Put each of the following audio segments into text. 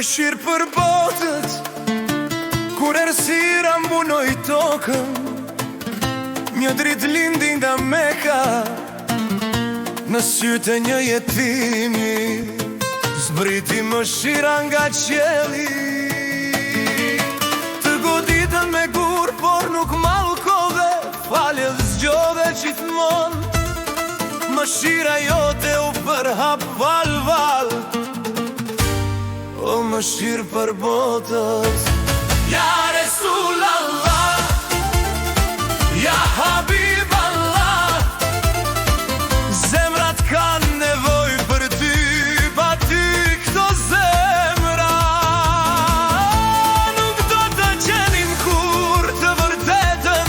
mëshirë për botët, kur errësira mbunoi tokën, një dritë lindi nga Meka, në sytë e një jetimi, zbriti mëshira nga qielli. Të goditën me gur, por nuk mallkove, falje dhe zgjodhe gjithmonë, mëshira jote u përhap val. O mëshirë për botët, ja Resul Allah, ja Habib Allah, zemrat kanë nevoj për ty, pa ty këto zemra nuk do të gjenin kur të vërtetën,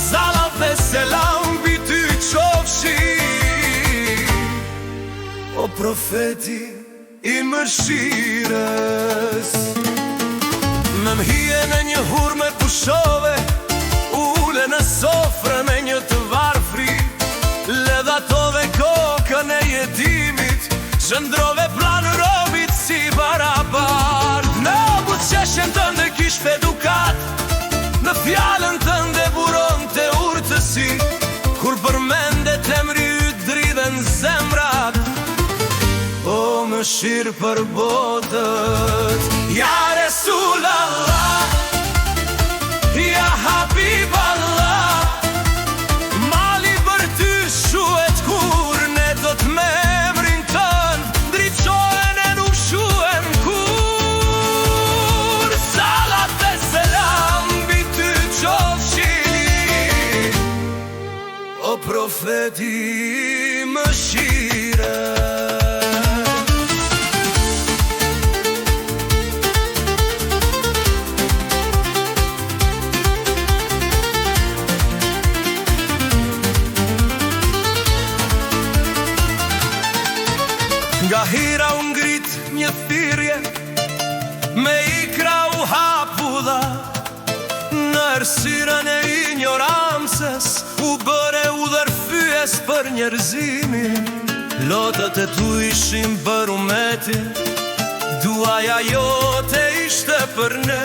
salat dhe selam mbi ty qofshi, o profeti i mëshirës. Me mhije në një hurme pushove, ule në sofrë me një të varfri, ledhatove kokën e jetimit, zhëndrove planë robit si barabart. Në butëqeshjen tënde kisht edukat, në fjallën tënde buron të urtësi, kur përmendet emri yt dridhen zemrat. O mëshirë për botët, ja Resul Allah, ja Habib Allah, mali për ty shuhet kur ne do të me emrin tënd ndriçohen e nuk shuhen kur, salat dhe selam mbi ty qofshin, o profeti i mëshirës. Nga hira u ngrit një thirrje, me ikra u hapudha, në errësirën e ignorancës u bëre udhërfyes për njerëzimin. Lotët e tu ishin për umetin, duaja jote ishte për ne,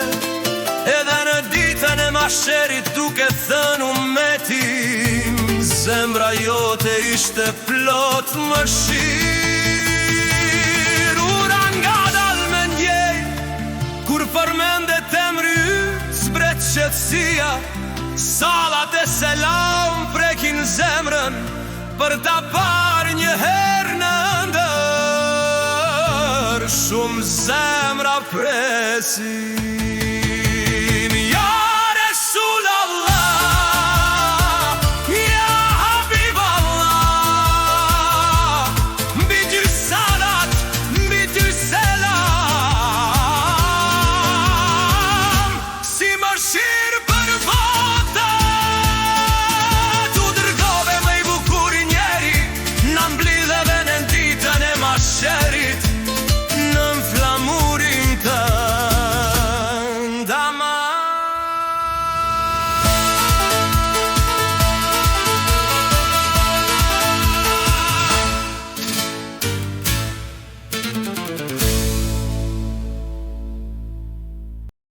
edhe në ditën e mahsherit duke thënë umetin, zemra jote ishte plot mëshirë. Ura nga dal me ndjej, kur përmendet emri yt zbret qetësia, salat e selam prekin zemrën, për ta parë një herë në ndër, shumë zemra presin.